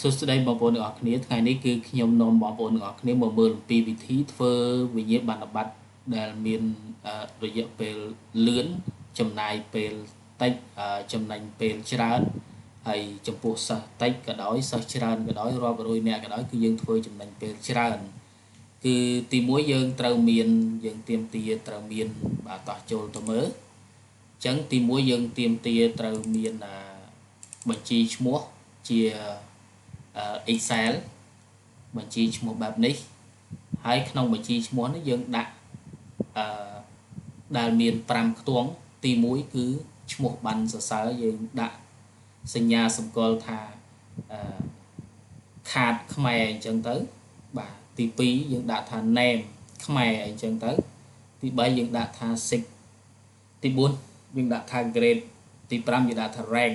សួស្តីបងប្អូនទាំងអស់គ្នាថ្ងៃនេះគឺខ្ញុំនាំបងប្អូនទាំងអស់គ្នាមកមើលពីវិធីធ្វើវិញ្ញាបនបត្រដែលមានរយៈពេលលឿនចំណាយពេលតិចចំណេញពេលច្រើនហើយចំពោះសិស្សតិចក៏ដោយសិស្សច្រើនក៏ដោយរាប់រយនាក់ក៏ដោយគឺយើងធ្វើចំណេញពេលច្រើនគឺទីមួយយើងត្រូវមានយើងទៀមទាត្រូវមានបាទតោះចូលទៅមើលអញ្ចឹងទីមួយយើងទៀមទាត្រូវមានបញ្ជីឈ្មោះជា Excel បញ្ជីឈ្មោះបែបនេះហើយក្នុងបញ្ជីឈ្មោះនេះយើងដាក់ដែលមាន5ខ្ទង់ទី1គឺឈ្មោះប័ណ្ណសរសើរយើងដាក់សញ្ញាសម្គាល់ថាខាតខ្មែរអញ្ចឹងទៅបាទទី2យើងដាក់ថា name ខ្មែរអញ្ចឹងទៅទី3យើងដាក់ថា sig ទី4យើងដាក់ថា grade ទី5យើងដាក់ថា rank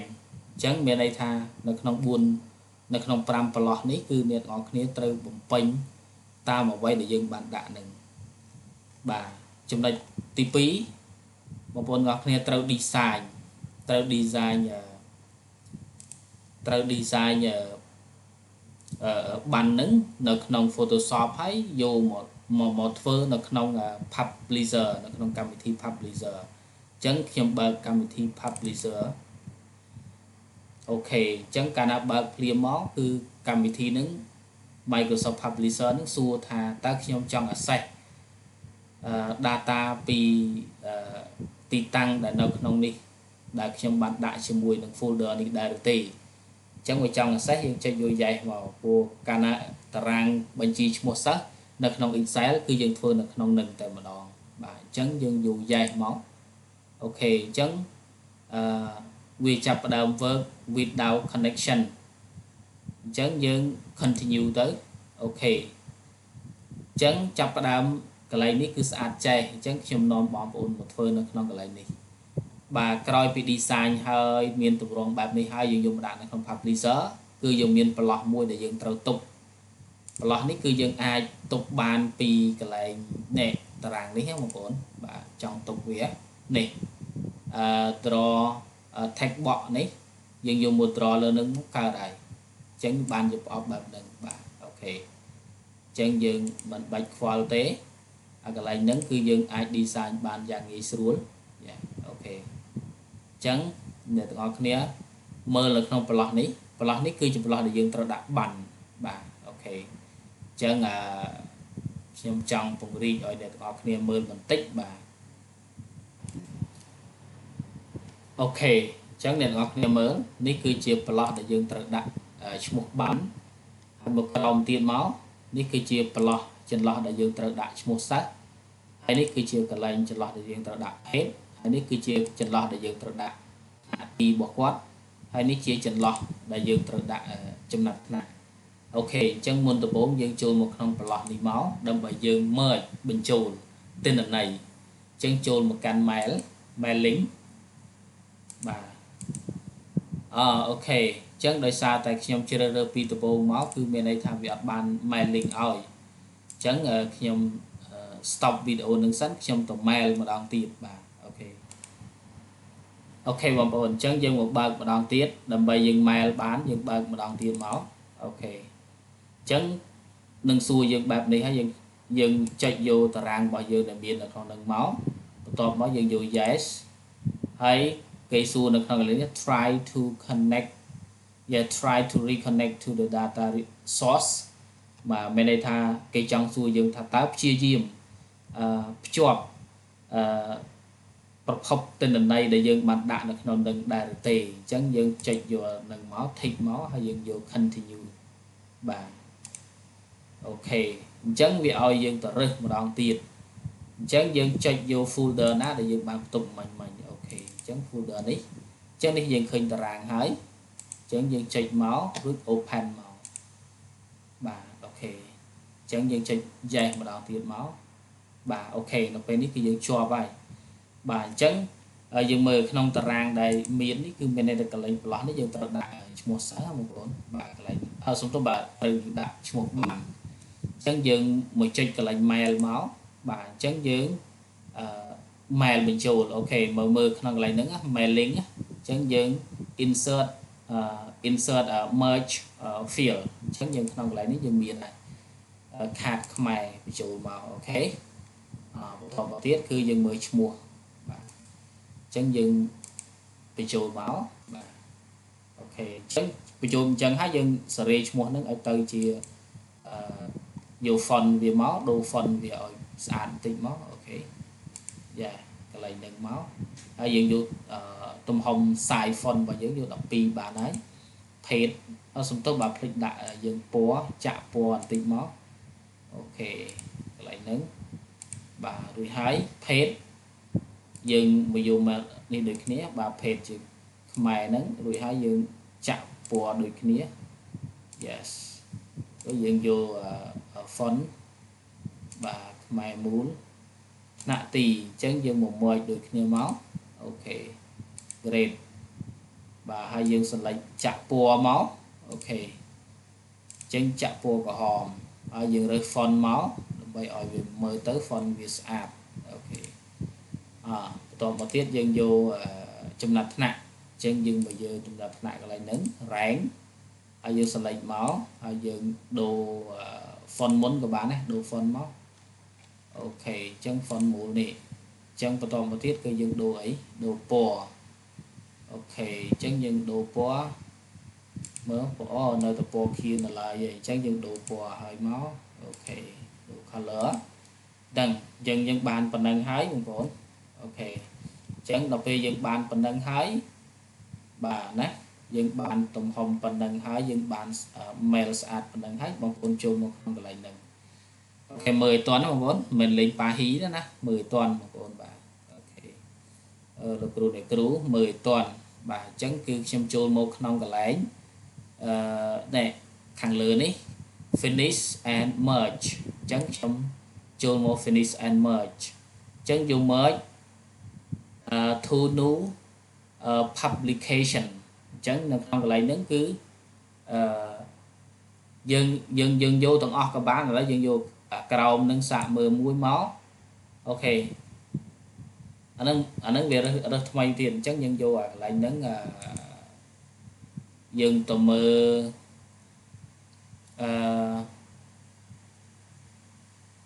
អញ្ចឹងមានន័យថានៅក្នុង5ប្រឡោះនេះគឺអ្នកទាំងអស់គ្នាត្រូវបំពេញតាមអ្វីដែលយើងបានដាក់នឹងបាទចំណុចទី2បងប្អូនទាំងអស់គ្នាត្រូវ design បាននឹងនៅក្នុង Photoshop ហើយយកមកធ្វើនៅក្នុង Publisher នៅក្នុងកម្មវិធី Publisher អញ្ចឹងខ្ញុំបើកកម្មវិធី Publisher អូខេអញ្ចឹងកាលណាបើកភ្លាមមកគឺកម្មវិធីហ្នឹង Microsoft Publisher ហ្នឹងសួរថាតើខ្ញុំចង់ access data ពីទីតាំងដែលនៅក្នុងនេះដែលខ្ញុំបានដាក់ជាមួយនឹង folder នេះដែរឬទេអញ្ចឹងបើចង់ access យើងចុចយក yes មកព្រោះកាលណាតារាងបញ្ជីឈ្មោះសិស្សនៅក្នុង Excel គឺយើងធ្វើនៅក្នុងនឹងតែម្ដងបាទអញ្ចឹងយើងយក yes មកអូខេអញ្ចឹងវាចាប់ផ្ដើម work without connection អញ្ចឹងយើង continue ទៅអូខេអញ្ចឹងចាប់ផ្ដើមកន្លែងនេះគឺស្អាតចេះអញ្ចឹងខ្ញុំនាំបងប្អូនមកធ្វើនៅក្នុងកន្លែងនេះបាទក្រោយពី design ហើយមានទម្រង់បែបនេះហើយយើងយកមកដាក់នៅក្នុង publisher គឺយើងមានប្រឡោះមួយដែលយើងត្រូវទុកប្រឡោះនេះគឺយើងអាចទុកបានពីកន្លែងនេះតារាងនេះបងប្អូនបាទចង់ទុកវានេះdraw text box នេះយើងយកមក draw លើនឹងកើតហើយអញ្ចឹងបានយកប្រអប់បែបហ្នឹងបាទអូខេអញ្ចឹងយើងមិនបាច់ខ្វល់ទេអាកន្លែងហ្នឹងគឺយើងអាច design បានយ៉ាងងាយស្រួលអូខេអញ្ចឹងអ្នកទាំងអស់គ្នាមើលនៅក្នុងប្រឡោះនេះគឺជាប្រឡោះដែលយើងត្រូវដាក់ប័ណ្ណបាទអូខេអញ្ចឹងខ្ញុំចង់ពង្រីកឲ្យអ្នកទាំងអស់គ្នាមើលបន្តិចបាទអូខេអញ្ចឹងអ្នកទាំងអស់គ្នាមើលនេះគឺជាប្រឡោះដែលយើងត្រូវដាក់ឈ្មោះប័ណ្ណហើយមកក្រោមទៀតមកនេះគឺជាប្រឡោះចន្លោះដែលយើងត្រូវដាក់ឈ្មោះសិស្សហើយនេះគឺជាកន្លែងចន្លោះដែលយើងត្រូវដាក់ភេទហើយនេះគឺជាចន្លោះដែលយើងត្រូវដាក់ឋានៈទីរបស់គាត់ហើយនេះជាចន្លោះដែលយើងត្រូវដាក់ចំណាត់ថ្នាក់អូខេអញ្ចឹងមុនដំបូងយើងចូលមកក្នុងប្រឡោះនេះមកដើម្បីយើង merge បញ្ចូលទិន្នន័យអញ្ចឹងចូលមកកាន់ mail link បាទអូខេអញ្ចឹងដោយសារតែខ្ញុំជ្រើសរើសពីដំបូងមកគឺមានន័យថាវាអត់បាន mail link ឲ្យអញ្ចឹងខ្ញុំ stop video នឹងសិនខ្ញុំទៅ mail ម្ដងទៀតបាទអូខេបងប្អូនអញ្ចឹងយើងមកបើកម្ដងទៀតដើម្បីយើង mail បានយើងបើកម្ដងទៀតមកអូខេអញ្ចឹងនឹងសួរយើងបែបនេះហើយយើងចុចយកតារាងរបស់យើងដែលមាននៅក្នុងនឹងមកបន្ទាប់មកយើងយក yes ហើយគេសួរនៅក្នុងកន្លែងនេះ try to connect try to reconnect to the data source បាទមានន័យថាគេចង់សួរយើងថាតើព្យាយាមភ្ជាប់ប្រភពទិន្នន័យដែលយើងបានដាក់នៅក្នុងនឹងដែរទេអញ្ចឹងយើងចុចយកនឹងមក tick មកហើយយើងយក continue បាទអូខេអញ្ចឹងវាឲ្យយើងទៅរើសម្ដងទៀតអញ្ចឹងយើងចុចយក folder ណាដែលយើងបានផ្ទុកមិញអូខេអញ្ចឹង folder នេះអញ្ចឹងនេះយើងឃើញតារាងហើយអញ្ចឹងយើងចុចមករួច open មកបាទអូខេអញ្ចឹងយើងចុច yes ម្ដងទៀតមកបាទអូខេនៅពេលនេះគឺយើងជាប់ហើយបាទអញ្ចឹងយើងមើលក្នុងតារាងដែលមាននេះគឺមានតែកន្លែងប្រឡោះនេះយើងត្រូវដាក់ឈ្មោះសិស្សបងប្អូនបាទកន្លែងសុំទោសបាទត្រូវដាក់ឈ្មោះប័ណ្ណអញ្ចឹងយើងមកចុចកន្លែង mail មកបាទអញ្ចឹងយើង mail បញ្ចូលអូខេមើលក្នុងកន្លែងហ្នឹង mail link អញ្ចឹងយើង insert insert merge field អញ្ចឹងយើងក្នុងកន្លែងនេះយើងមានខាតខ្មែរបញ្ចូលមកអូខេបន្តទៀតគឺយើងមើលឈ្មោះបាទអញ្ចឹងយើងបញ្ចូលមកបាទអូខេអញ្ចឹងបញ្ចូលអញ្ចឹងហើយយើងសេរីឈ្មោះហ្នឹងឲ្យទៅជាយក font វាមកដូរ font វាឲ្យស្អាតបន្តិចមកអូខេយ៉ាកន្លែងហ្នឹងមកហើយយើងយកទំហំ size font របស់យើងយក12បានហើយ page សំទោសបើភ្លេចដាក់យើងពណ៌ចាក់ពណ៌បន្តិចមកអូខេកន្លែងហ្នឹងបាទរួចហើយ page យើងមកយកមកនេះដូចគ្នាបាទ page ជាខ្មែរហ្នឹងរួចហើយយើងចាក់ពណ៌ដូចគ្នា yes ហើយយើងយក font បាទខ្មែរមូលថ្នាក់ទីអញ្ចឹងយើងមកមើលដូចគ្នាមកអូខេ great បាទហើយយើង select ចាក់ពណ៌មកអូខេអញ្ចឹងចាក់ពណ៌ក្រហមហើយយើងរើស font មកដើម្បីឲ្យវាមើលទៅ font វាស្អាតអូខេបន្តមកទៀតយើងយកចំណាត់ថ្នាក់អញ្ចឹងយើងមកយកចំណាត់ថ្នាក់កន្លែងហ្នឹង rank ហើយយើង select មកហើយយើងដូរ font មុនក៏បានដែរដូរ font មកអូខេអញ្ចឹង font មូលនេះអញ្ចឹងបន្តមកទៀតគឺយើងដូរអីដូរពណ៌អូខេអញ្ចឹងយើងដូរពណ៌មើលពណ៌នៅតែពណ៌ខៀវនៅឡើយឯងអញ្ចឹងយើងដូរពណ៌ឲ្យមកអូខេដូរ color ដឹងយើងបានប៉ុណ្ណឹងហើយបងប្អូនអូខេអញ្ចឹងដល់ពេលយើងបានប៉ុណ្ណឹងហើយបាទណាយើងបានទំហំប៉ុណ្ណឹងហើយយើងបាន mail ស្អាតប៉ុណ្ណឹងហើយបងប្អូនចូលមកក្នុងកន្លែងហ្នឹងអូខេមើលឲ្យតន់ណាបងប្អូនមិនលេងប៉ាហ៊ីទេណាមើលឲ្យតន់បងប្អូនបាទអូខេលោកគ្រូអ្នកគ្រូមើលឲ្យតន់បាទអញ្ចឹងគឺខ្ញុំចូលមកក្នុងកន្លែងនេះខាងលើនេះ finish and merge អញ្ចឹងខ្ញុំចូលមក finish and merge អញ្ចឹងយក merge to new publication អញ្ចឹងនៅក្នុងកន្លែងហ្នឹងគឺយើងយកទាំងអស់ក៏បានឥឡូវយើងយកក្រោមនឹងសាកមើលមួយមកអូខេអាហ្នឹងវារើសថ្មីទៀតអញ្ចឹងយើងយកកន្លែងហ្នឹងយើងទៅមើល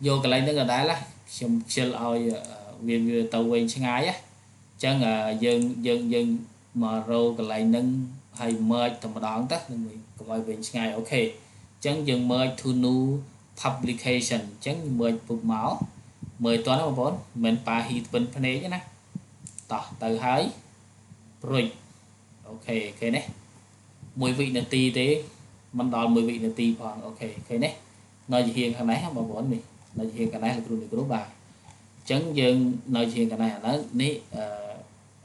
យកកន្លែងហ្នឹងក៏ដែរខ្ញុំខ្ជិលឲ្យវាទៅវិញឆ្ងាយណាអញ្ចឹងយើងមករកកន្លែងហ្នឹងហើយ merge តែម្ដងទៅកុំឲ្យវិញឆ្ងាយអូខេអញ្ចឹងយើង merge to new publication អញ្ចឹង merge ពុកមកមើលតើបងប្អូនមិនប៉ាហ៊ីត្វិនភ្នែកណាតោះទៅហើយព្រុចអូខេឃើញទេ1វិនាទីទេមិនដល់1វិនាទីផងអូខេឃើញទេនៅជាហៀងខាងនេះបងប្អូននេះនៅជាហៀងខាងនេះលោកគ្រូបាទអញ្ចឹងយើងនៅជាហៀងខាងនេះឥឡូវនេះ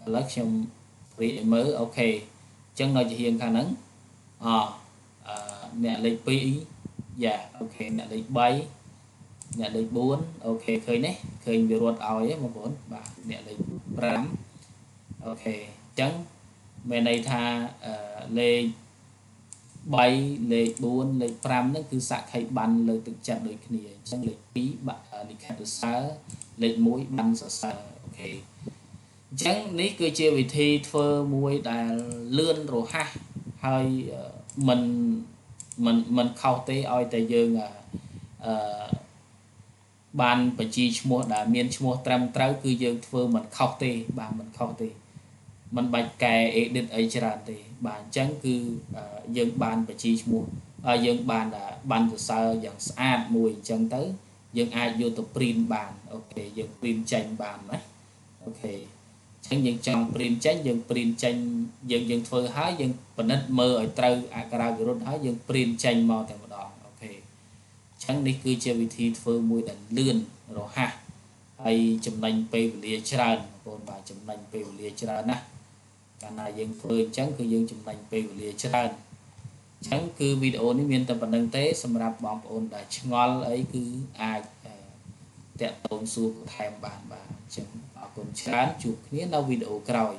ឥឡូវខ្ញុំរៀបឲ្យមើលអូខេអញ្ចឹងនៅជាហៀងខាងហ្នឹងអ្នកលេខ2យ៉ាអូខេអ្នកលេខ3អ្នកលេខ4អូខេឃើញទេឃើញវារត់ឲ្យបងប្អូនបាទអ្នកលេខ5អូខេអញ្ចឹងមានន័យថាលេខ3លេខ4លេខ5ហ្នឹងគឺសក្ខីប័ណ្ណលើកទឹកចិត្តដូចគ្នាអញ្ចឹងលេខ2បាក់លិខិតសរសើរលេខ1ប័ណ្ណសរសើរអូខេអញ្ចឹងនេះគឺជាវិធីធ្វើមួយដែលលឿនរហ័សហើយមិនខុសទេឲ្យតែយើងបានបញ្ជីឈ្មោះដែលមានឈ្មោះត្រឹមត្រូវគឺយើងធ្វើមិនខុសទេបាទមិនខុសទេមិនបាច់កែ edit អីច្រើនទេបាទអញ្ចឹងគឺយើងបានបញ្ជីឈ្មោះយើងបានសរសើរយ៉ាងស្អាតមួយអញ្ចឹងទៅយើងអាចយកទៅ print បានអូខេយើង print ចេញបានណាអូខេអញ្ចឹងយើងចង់ print ចេញយើង print ចេញយើងធ្វើហើយយើងពិនិត្យមើលឲ្យត្រូវអក្ខរាវិរុទ្ធហើយយើង print ចេញមកតែម្ដងអូខេអញ្ចឹងនេះគឺជាវិធីធ្វើមួយដែលលឿនរហ័សហើយចំណេញពេលវេលាច្រើនបងប្អូនបាទចំណេញពេលវេលាច្រើនណាកាលណាយើងធ្វើអញ្ចឹងគឺយើងចំណេញពេលវេលាច្រើនអញ្ចឹងគឺវីដេអូនេះមានតែប៉ុណ្្នឹងទេសម្រាប់បងប្អូនដែលឆ្ងល់អីគឺអាចតាក់ទងសួរបន្ថែមបានបាទអញ្ចឹងអរគុណច្រើនជួបគ្នានៅវីដេអូក្រោយ